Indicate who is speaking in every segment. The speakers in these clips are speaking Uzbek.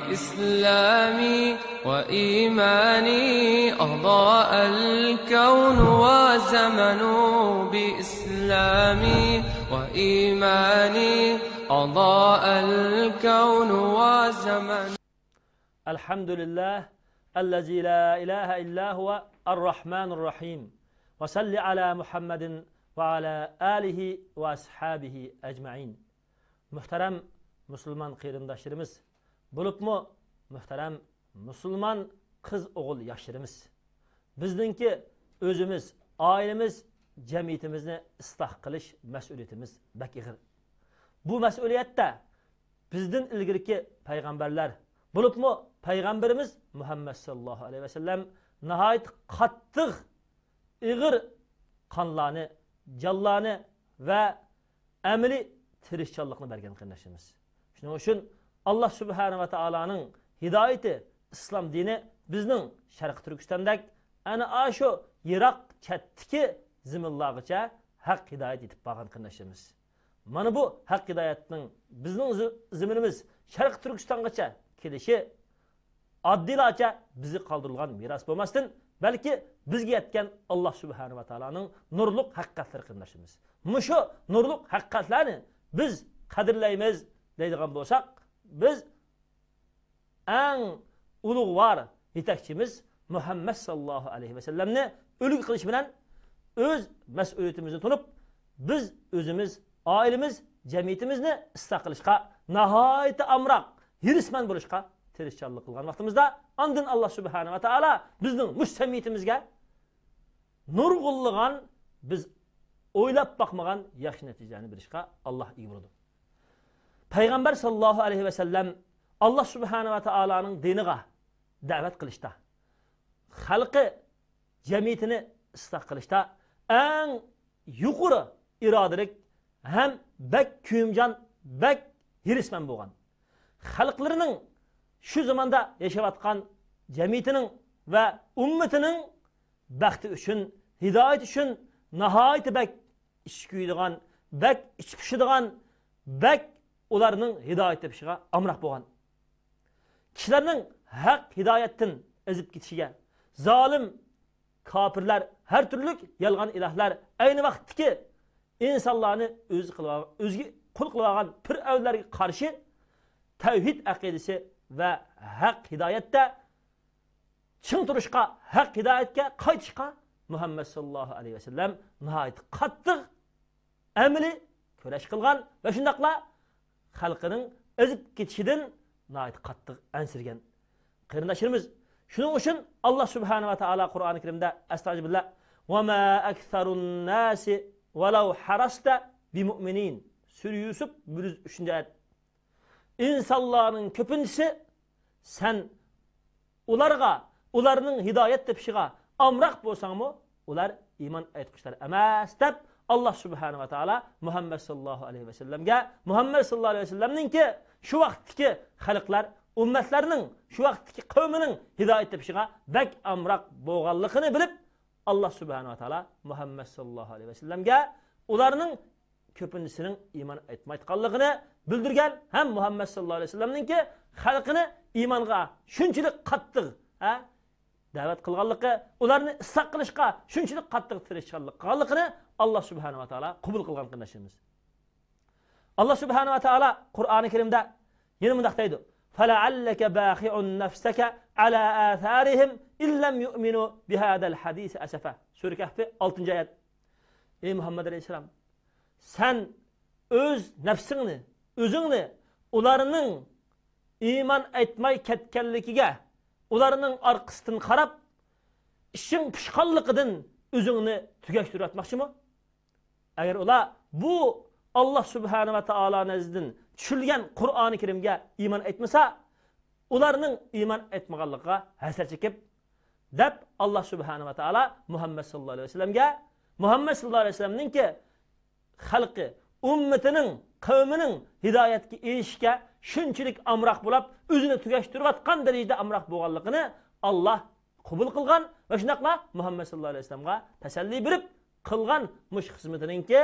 Speaker 1: بإسلامي وإيماني أضاء الكون وزمن بإسلامي وإيماني أضاء الكون وزمن.
Speaker 2: الحمد لله الذي لا إله إلا هو الرحمن الرحيم وصل على محمد وعلى آله وأصحابه أجمعين. Muhterem Müslüman kıyırındaşlarımız, bulup mu muhterem Müslüman kız oğul yaşlarımız, bizdinki özümüz, ailemiz, cemiyetimizni ıslah kılış mesuliyetimiz bek igir. Bu mesuliyette bizden ilgiriki peygamberler, bulup mu peygamberimiz Muhammed sallallahu aleyhi ve sellem nihayet kattık igir kanlarını, callarını ve emeli tirişçallıqını bergen kardeşimiz. Şunun için Allah Subhanahu ve Taala'nın hidayeti, İslam dini bizning Şarkı Türkistan'dak ana aşo Irak chatdiki zimillagıcha haq hidayet etip bağın kardeşimiz. Mana bu haq hidayetning bizning ziminimiz Şarkı Türkistangacha kelişi addilacha bizi qaldırılgan miras bo'lmasdan, balki bizga yetgan Allah Subhanahu ve Taala'nın nurluq haqiqatlari kardeşimiz. Mushu nurluq haqiqatlarni biz qadrlaymiz deydigan bo'lsak, biz eng ulug'vor yetakchimiz Muhammed sallallahu aleyhi ve sellemni ulug' qilish bilan o'z mas'uliyatimizni tunib, biz o'zimiz, oilamiz, jamiyatimizni isloh qilishga nihoyat amroq, hirismand bo'lishga tirishchanlik qilgan vaqtimizda andin Allah Subhanahu ve Taala bizning mujtamiyatimizga nurg'unligan, biz o'ylab bakmagan yaxshi natijani berishga Allah iyi bo'ldi. Peygamber sallallahu aleyhi ve sellem Allah Subhanahu ve Taala'nın diniga da'vat qilishda, xalqi jamiyatini isloh qilishda eng yuqori irodalik ham bek kuyimjon, bek hirismand bo'lgan. Xalqlarining şu zamanda yaşayotgan jamiyatining ve ummatining baxti uchun, hidayet uchun nihoyat bek ish kuydigan, bek ich pishadigan, bek ularning hidayet tepishiga amroq bo'lgan. Kishilarning haq hidayetdan ezib ketishiga, zolim kafirlar, her türlü yalgan ilahlar aynı vaqtdagi insonlarni o'ziga qul qilib olgan fir'avnlarga qarshi tavhid aqidasi ve haq hidayette çın turuşqa, haq hidayetga qaytishqa Muhammed sallallahu aleyhi ve sellem nihayet qattiq emli kurash qilgan ve shundaqla xalqining ezib ketishidan nihayet qattiq ansirgan qarindoshlarimiz. Shuning uchun Allah Subhanahu ve Taala Qur'oni Karimda astagfirullah ve ma aktharun nasi walau harasta bimu'minin Sure Yusuf 103. ayet. İnsanların köpüncüsü sen ularga, ularning hidayet tepişiga amraq bolsaң mı, ular iman etmişler emas deb Allah Subhanahu ve Taala Muhammed sallallahu aleyhi ve sellemge, Muhammed sallallahu aleyhi ve sellemninki şu vaqtdagi xalqlar, ummatlarning, şu vaqtdagi qavmining hidayet tepişiga bek amraq bo'lganligini bilib, Allah Subhanahu ve Taala Muhammed sallallahu aleyhi ve sellemge ularning köpüncüsünün iman etmayotganligini bildirgan hem Muhammed sallallahu aleyhi ve sellemninki xalqini imanға shunchalik qattiq da'vat qilganligi, ularni isloh qilishga shunchalik qattiq tirishganlik qilganligini Allah Subhanahu ve Taala qabul qilgan qardoshimiz. Allah Subhanahu ve Taala Qur'oni Karimda yana bunday deydi: "Fala'allaka baqi'un nafsaka ala atharihim illam yu'minu bihadal hadis asafa." Sure Kahf 6. ayet. Ey Muhammed aleyhisselam, sen öz nefsini, özünü ularının iman etmay ketkenligiga, ularının arkasından qarab, işin pişqanligidan özünü tügeştirib atmoqchi mı? Eğer ular bu Allah Subhanahu ve Taala nazdidan tushilgan Qur'oni Karimga iman etmasa, ularning iman etmaganligiga hasar chekib deb Allah Subhanahu ve Taala Muhammed sallallahu aleyhi ve sellemga, Muhammed sallallahu aleyhi ve sellemninki xalqi, ummatining, qavmining hidayetga erishishga shunchalik amroq bo'lib, o'zini tugashtirib atgan darajada amroq bo'lganligini Allah qabul qilgan va shunaqla Muhammed sallallahu aleyhi ve sellemga tasalli berib qilgan mush xizmatiningki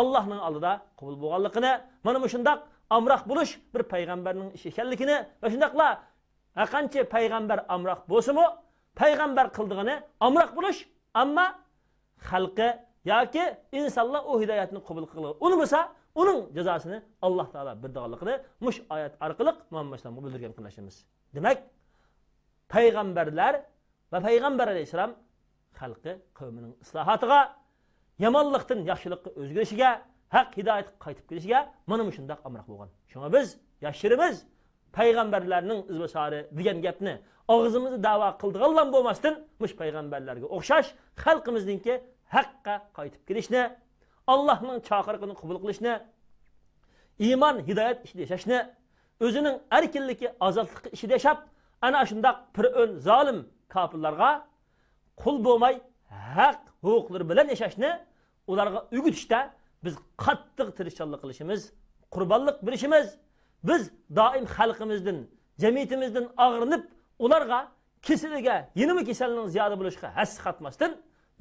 Speaker 2: Allah'ның aldida qabul bo'lganligini, mana shundaq amroq bo'lish bir payg'ambarning ishi ekanligini va shundaqla qancha payg'ambar amroq bo'lsa-mu, payg'ambar qildig'ini amroq bo'lish, ammo xalqi yoki insonlar o hidoyatni qabul qilib unmasa, uning jazosini Alloh taolo berdiganligini mush oyat orqali Muhammad sallallohu bildirgan qilishimiz. Demak, payg'ambarlar va payg'ambar alayhisalom xalqi qavmining islohatiga, yomonlikdan yaxshilikka o'zgarishiga, haq hidoyatga qaytib kelishiga mana shunday amroq bo'lgan. Shunga biz yashirimiz payg'ambarlarning izbosari degan gapni og'zimizni da'vo qildiganlar bo'lmasdan, mush payg'ambarlarga o'xshash xalqimizningki haqqa qaytib kelishni, Allohning chaqiriqini qabul qilishni, iymon, hidoyat ishida yashashni, o'zining erkinligi, ozodligi ishida yashab, ana shunday fir'on zolim kofirlarga qul bo'lmay haq huquqlari bilan yashashni ularga o'rgatishda biz qattiq tirishchilik qilishimiz, qurbonlik berishimiz, biz doim xalqimizdan, jamiyatimizdan og'rinib, ularga kesiliga, yenimi kasalning ziyoda bo'lishiga has qatmasdan,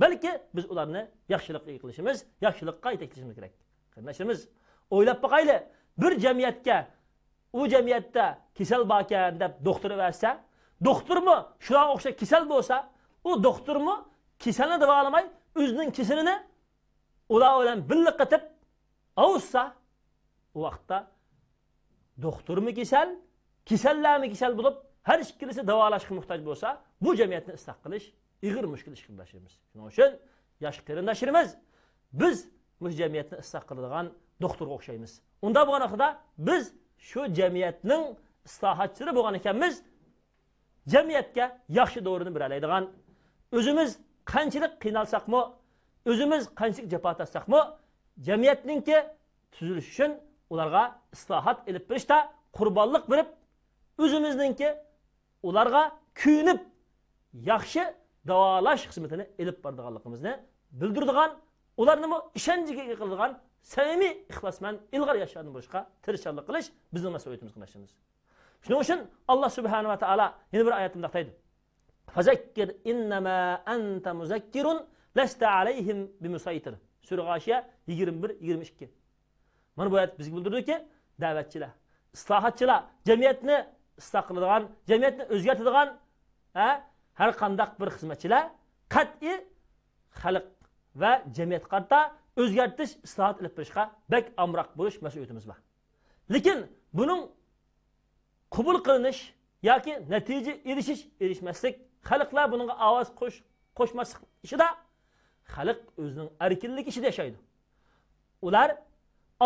Speaker 2: balki biz ularni yaxshilikqa qilishimiz, yaxshilikqa yetaklashimiz kerak. Qardoshlarimiz, o'ylab boqayli, bir jamiyatga, u jamiyatda kasal bor ekan deb doktor bersa, doktormi shunga o'xshab kasal bo'lsa, u doktormi kasalni davolamay, o'zining kasalini ular bilan birga qatib avutsa, u vaqtda doktormi kasal, kasallarmi kasal bo'lib, har ikkisi davolashga muhtoj bo'lsa, bu jamiyatni isloh qilish ig'ir mushkul ish qilishimiz. Shuning uchun yosh qarindoshlarimiz, biz bu jamiyatni isloh qiladigan doktorga o'xshaymiz. Unda bo'lgan vaqtda biz shu jamiyatning islohotchilari bo'lgan ekanmiz, jamiyatga yaxshi da'vatni bera oladigan, o'zimiz qanchalik qiynalsaqmi, o'zimiz qanchalik jafo tortsaqmi, jamiyatningki tuzilishi uchun ularga islohot elib berishda qurbonlik berib, o'zimizningki ularga kuyinib yaxshi davolash xizmatini elib borganligimizni bildiradigan, ularni ishonchiga qiladigan samimiy ixlosman ilg'or yashagan bo'lishga tirishchilik qilish bizning mas'uliyatimiz qilishimiz. Shuning uchun Alloh subhanahu va taolo yana bir oyatda aytadi: "Fazakkir innama anta muzakkirun lasta alayhim bimusaytir." Sura G'oshiya 21-22. Mana bu oyat bizga bildirdiki, da'vatchilar, islohotchilar, jamiyatni isloh qiladigan, jamiyatni o'zgartiradigan har qanday bir xizmatchilar qat'iy xalq va jamiyat qarta o'zgartirish, islohot qilib berishga bak amroq bo'lish mas'uliyatimiz bor. Lekin buning qabul qilinish yoki natija erishmaslik, xalqlar bunga ovoz qo'shmaslik ishida xalq o'zining erkinligi ishida yashaydi. Ular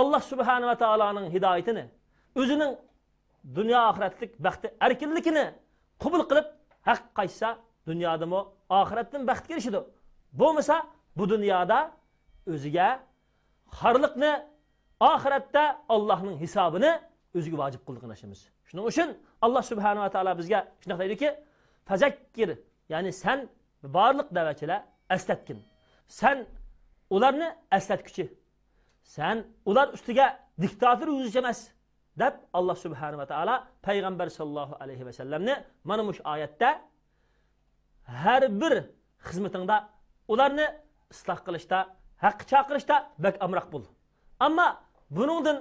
Speaker 2: Alloh subhanahu va taoloning hidoyatini, o'zining dunyo oxiratlik baxti, erkinligini qabul qilib, haq qaysa dunyodami, oxiratdan baxt kelishidi. Bo'lmasa bu dunyoda o'ziga xorliqni, oxiratda Allohning hisobini o'ziga vojib qilganimiz. Shuning uchun Alloh subhanahu va taolo bizga shunday deydiki, fazakkir, ya'ni sen barliq da'vatchilar eslatgin. Sen ularni eslatguchi. Sen ular ustiga diktator o'zicha emas deb Alloh subhanahu va taolo payg'ambar sallallohu alayhi va sallamni mana bu oyatda har bir xizmatingda ularni isloh qilishda, haq chaqirishda bak amroq bo'l. Ammo buningdan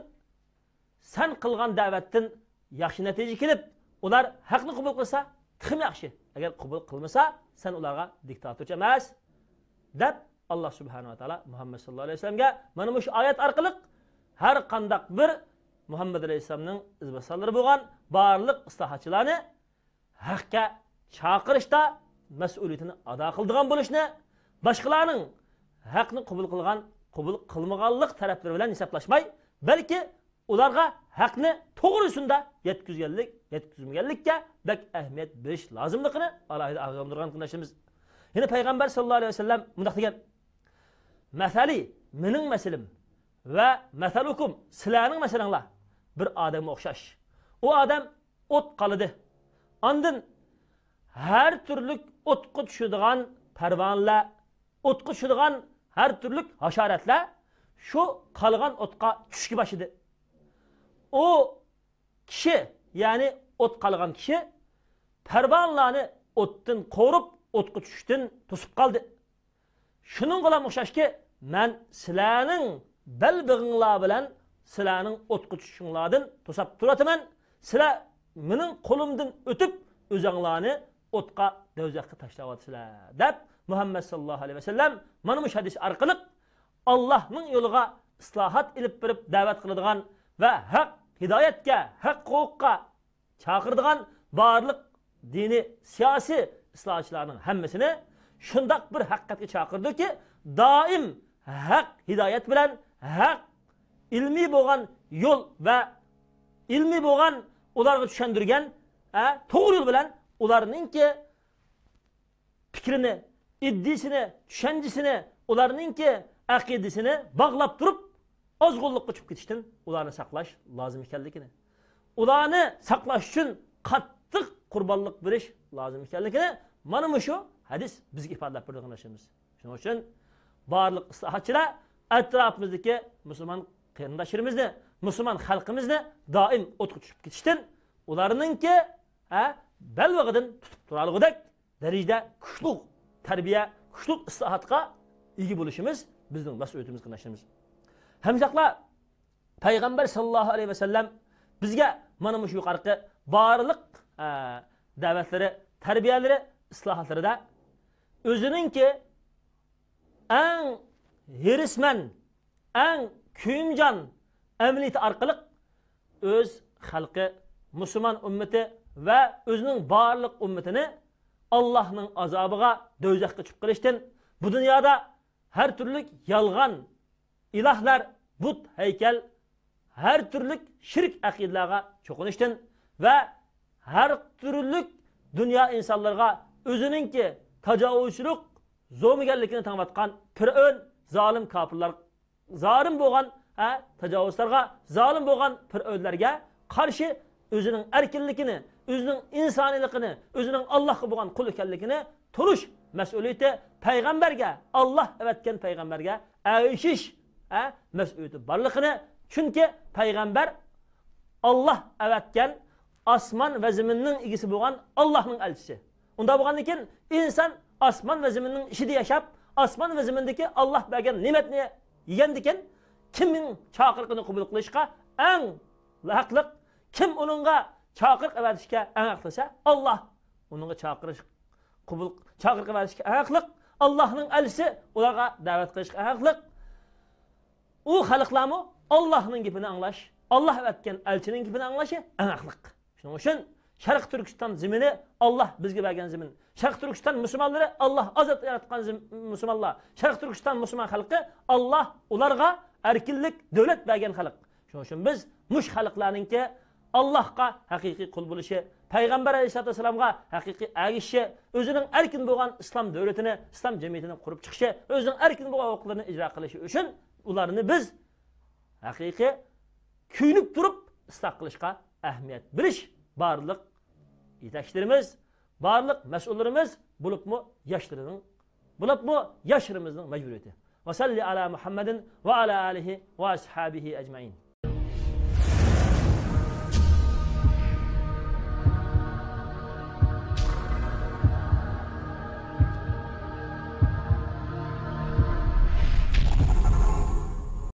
Speaker 2: sen qilgan da'vatdan yaxshi natija kelib, ular haqni qabul qilsa, tixim yaxshi. Agar qabul qilmasa, sen ularga diktatorcha emas deb Alloh subhanahu va taolo Muhammad sallallohu alayhi vasallamga mana bu oyat orqali har qanday bir Muhammad alayhisalomning izbosarlari bo'lgan barliq islohotchilarni haqqa chaqirishda mas'uliyatini ado qiladigan bo'lishni, boshqalarning haqni qabul qilgan, qabul qilmaganlik taraflari bilan hisoblashmay, balki ularga haqni to'g'risida yetkazmaganlikka bak ahamiyat berish lozimligini alohida ag'amdirgan qilishimiz. Yine payg'ambar sallallohu alayhi vasallam bunday degan: "Masali, mening masalim va masalukum, sizlarning masalanglar bir odamga o'xshash. U odam o't qoladi. Ondan har turli o'tqa tushadigan parvonlar, o'tqa tushadigan har turli hasharotlar shu qolgan o'tqa tushki boshladi. O kishi, ya'ni o't qolgan kishi parvonlarni o'tdan qo'rib, o'tqa tushishdan to'sib qoldi. Shuning bilan o'xshashki, men sizlarning belbig'inglar bilan sizlarning o'tqa tushishinglardan to'sab turataman. Sizlar mening qo'limdan o'tib o'zinglarni o'tqa do'zaxga tashlayotsizlar deb Muhammad sallallohu alayhi vasallam mana bu hadis orqali Allohning yo'liga islohot ilib berib da'vat qiladigan va haq hidoyatga, haq huquqqa chaqiradigan barliq dini siyosiy islohchilarning hammasini shundoq bir haqiqatga chaqirdiki, doim haq hidoyat bilan haq ilmiy bo'lgan yo'l va ilmiy bo'lgan ularga tushundirgan to'g'ri yo'l bilan ularningki fikrini, iddisini, tushanchisini, ularningki aqidasini bog'lab turib ozg'unlikqa tushib ketishdan ularni saqlash lozim ekanligini, ularni saqlash uchun qattiq qurbonlik berish lozim ekanligini mana shu hadis bizga ifodalab bergan narsamiz. Shuning uchun barliq islohotchilar atrofimizdagi musulmon qarindoshlarimizni, musulmon xalqimizni doim o'tga tushib ketishdan ularningki balvag'idan tutib turarligidek darajada kuchli tarbiya, kuchli islohotga ega bo'lishimiz bizning mas'uliyatimiz qilishimiz. Hamshaqlar payg'ambar sallallohu alayhi vasallam bizga mana shu yuqorqi barliq da'vatlari, tarbiyalari, islohotlarida o'ziningki eng hirisman, eng kuyimjon amaliyati orqali o'z xalqi, musulmon ummati va o'zining barliq ummatini Allohning azobiga, do'zaxga tushib qilishdan, bu dunyoda har turli yolg'on ilohlar, but, haykal, har turli shirk aqidalarga cho'qinishdan va har turli dunyo insonlarga o'ziningki tajovuzchilik, zo'miganligini tanlatgan fir'aun, zolim kofirlar, zolim bo'lgan tajovuzlarga, zolim bo'lgan fir'aunlarga qarshi o'zining erkinligini, o'zining insoniyligini, o'zining Allohga bo'lgan qul ekanligini turish mas'uliyati payg'ambarga, Alloh avatgan payg'ambarga ayshish mas'uliyati borligini, chunki payg'ambar Alloh avatgan osmon va zaminning egasi bo'lgan Allohning elchisi. Unda bo'lgandan keyin inson osmon va zaminning ishida yashab, osmon va zamindagi Alloh bergan ne'matni yegandikan, kimning chaqiriqini qabul qilishga eng haqliq, kim uningga chaqiriq avatishga eng haqlisa, Alloh uningga chaqirish qabul chaqiriq avatishga eng haqliq, Allohning elchisi ularga da'vat qilishga eng haqliq. U xalqlarmi Allohning gapini anglash, Alloh avatgan elchining gapini anglashi eng haqliq. Shuning uchun Sharq Turkiston zemini Allah bizga bergan zemin. Sharq Turkiston musulmonlari Allah azat yaratgan musulmonlar. Sharq Turkiston musulmon xalqi Allah ularga erkinlik, davlat bergan xalq. Shuning uchun biz mush xalqlarningki Allohga haqiqiy qul bo'lishi, payg'ambar alayhisolatu vasallamga haqiqiy agishi, o'zining erkin bo'lgan islom davlatini, islom jamiyatini qurib chiqishi, o'zining erkin bo'lgan huquqlarini ijro qilishi uchun ularni biz haqiqiy kuyinib turib isloh qilishga ahamiyat berish barliq yetakchilarimiz, barliq mas'ullarimiz bo'libmi yoshlarimizning majburiyati. Va salli ala Muhammadin va ala alihi va ashabihi ajmain.